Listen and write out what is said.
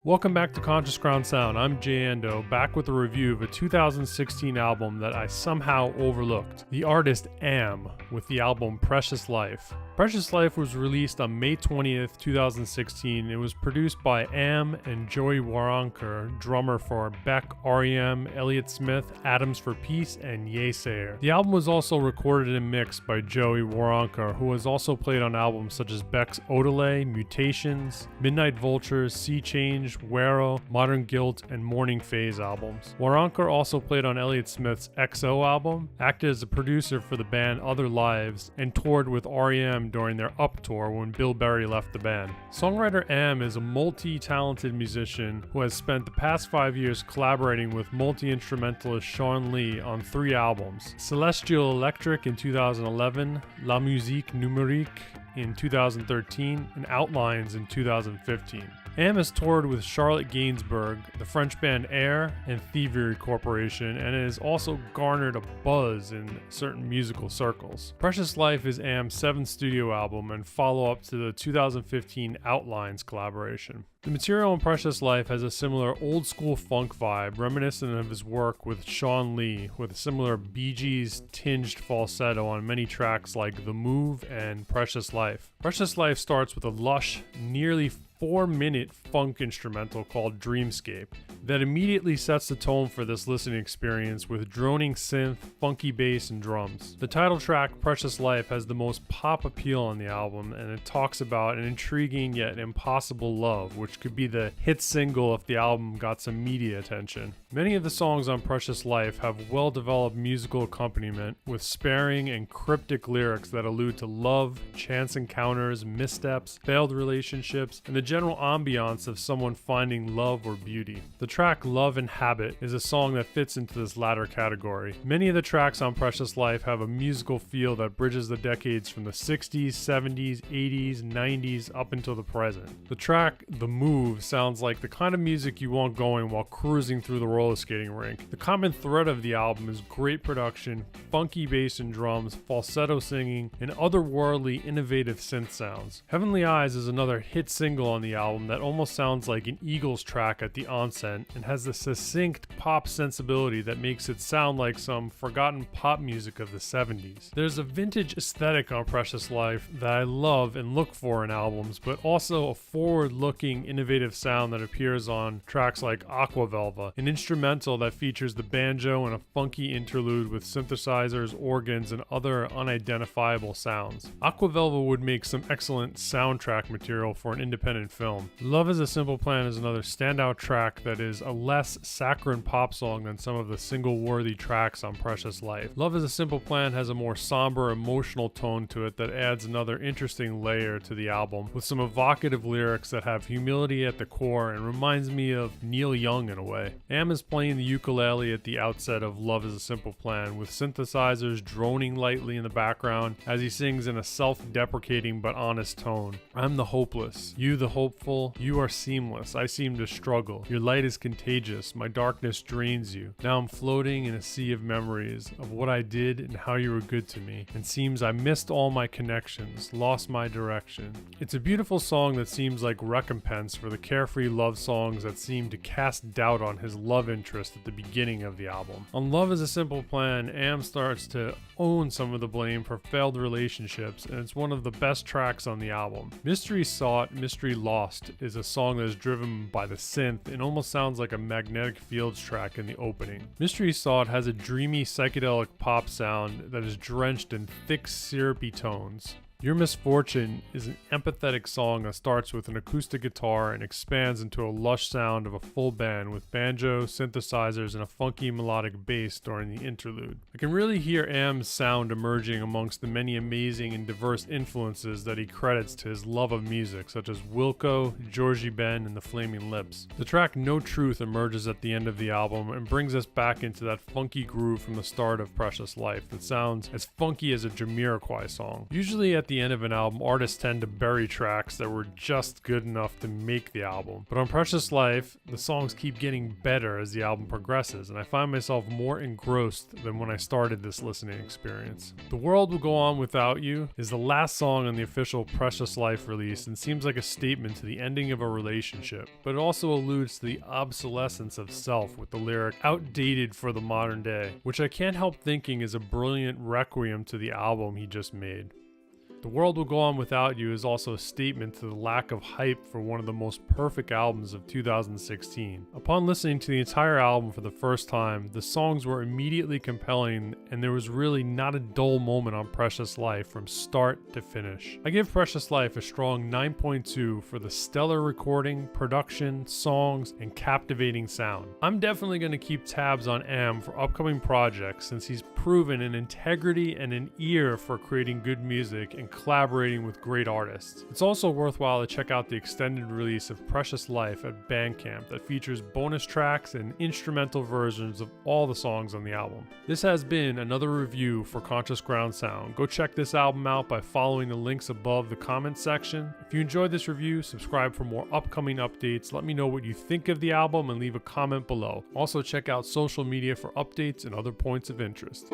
Welcome back to Conscious Ground Sound. I'm Jay Ando, back with a review of a 2016 album that I somehow overlooked. The artist R.E.M. with the album Precious Life. Precious Life was released on May 20th, 2016. It was produced by R.E.M. and Joey Waronker, drummer for Beck, R.E.M., Elliott Smith, Atoms for Peace, and Yesayer. The album was also recorded and mixed by Joey Waronker, who has also played on albums such as Beck's Odelay, Mutations, Midnight Vultures, Sea Change, Wero, Modern Guilt, and Morning Phase albums. Waronker also played on Elliott Smith's XO album, acted as a producer for the band Other Lives, and toured with R.E.M. during their Up tour when Bill Berry left the band. Songwriter R.E.M. is a multi-talented musician who has spent the past 5 years collaborating with multi-instrumentalist Shawn on 3 albums: Celestial Electric in 2011, La Musique Numérique in 2013, and Outlines in 2015. R.E.M. has toured with Charlotte Gainsbourg, the French band Air, and Thievery Corporation, and has also garnered a buzz in certain musical circles. Precious Life is R.E.M.'s 7th studio album and follow-up to the 2015 Outlines collaboration. The material on Precious Life has a similar old-school funk vibe, reminiscent of his work with Shawn with a similar Bee Gees tinged falsetto on many tracks like The Move and Precious Life. Precious Life starts with a lush, nearly 4-minute funk instrumental called Dreamscape that immediately sets the tone for this listening experience with droning synth, funky bass, and drums. The title track, Precious Life, has the most pop appeal on the album, and it talks about an intriguing yet impossible love, which could be the hit single if the album got some media attention. Many of the songs on Precious Life have well-developed musical accompaniment with sparing and cryptic lyrics that allude to love, chance encounters, missteps, failed relationships, and the general ambiance of someone finding love or beauty. The track Love and Habit is a song that fits into this latter category. Many of the tracks on Precious Life have a musical feel that bridges the decades from the 60s, 70s, 80s, 90s up until the present. The track The Move sounds like the kind of music you want going while cruising through the roller skating rink. The common thread of the album is great production, funky bass and drums, falsetto singing, and otherworldly innovative synth sounds. Heavenly Eyes is another hit single on the album that almost sounds like an Eagles track at the onset and has the succinct pop sensibility that makes it sound like some forgotten pop music of the 70s. There's a vintage aesthetic on Precious Life that I love and look for in albums, but also a forward-looking, innovative sound that appears on tracks like Aqua Velva, an instrumental that features the banjo and a funky interlude with synthesizers, organs, and other unidentifiable sounds. Aqua Velva would make some excellent soundtrack material for an independent film. Love is a Simple Plan is another standout track that is a less saccharine pop song than some of the single-worthy tracks on Precious Life. Love is a Simple Plan has a more somber, emotional tone to it that adds another interesting layer to the album, with some evocative lyrics that have humility at the core and reminds me of Neil Young in a way. R.E.M. is playing the ukulele at the outset of Love is a Simple Plan, with synthesizers droning lightly in the background as he sings in a self-deprecating but honest tone. I'm the hopeless, you the hopeful, you are seamless, I seem to struggle, your light is contagious, my darkness drains you. Now I'm floating in a sea of memories of what I did and how you were good to me, and seems I missed all my connections, lost my direction. It's a beautiful song that seems like recompense for the carefree love songs that seem to cast doubt on his love interest at the beginning of the album. On Love is a Simple Plan, R.E.M. starts to own some of the blame for failed relationships, and it's one of the best tracks on the album. Mystery Sought, Mystery Lost is a song that is driven by the synth and almost sounds like a Magnetic Fields track in the opening. Mystery Sought has a dreamy psychedelic pop sound that is drenched in thick syrupy tones. Your Misfortune is an empathetic song that starts with an acoustic guitar and expands into a lush sound of a full band with banjo, synthesizers, and a funky melodic bass during the interlude. I can really hear R.E.M.'s sound emerging amongst the many amazing and diverse influences that he credits to his love of music, such as Wilco, Georgie Ben, and the Flaming Lips. The track No Truth emerges at the end of the album and brings us back into that funky groove from the start of Precious Life that sounds as funky as a Jamiroquai song. Usually at the the end of an album, artists tend to bury tracks that were just good enough to make the album. But on Precious Life, the songs keep getting better as the album progresses, and I find myself more engrossed than when I started this listening experience. The World Will Go On Without You is the last song on the official Precious Life release and seems like a statement to the ending of a relationship, but it also alludes to the obsolescence of self with the lyric outdated for the modern day, which I can't help thinking is a brilliant requiem to the album he just made. The World Will Go On Without You is also a statement to the lack of hype for one of the most perfect albums of 2016. Upon listening to the entire album for the first time, the songs were immediately compelling and there was really not a dull moment on Precious Life from start to finish. I give Precious Life a strong 9.2 for the stellar recording, production, songs, and captivating sound. I'm definitely going to keep tabs on R.E.M for upcoming projects since he's proven an integrity and an ear for creating good music and collaborating with great artists. It's also worthwhile to check out the extended release of Precious Life at Bandcamp that features bonus tracks and instrumental versions of all the songs on the album. This has been another review for Conscious Ground Sound. Go check this album out by following the links above the comments section. If you enjoyed this review, subscribe for more upcoming updates. Let me know what you think of the album and leave a comment below. Also check out social media for updates and other points of interest.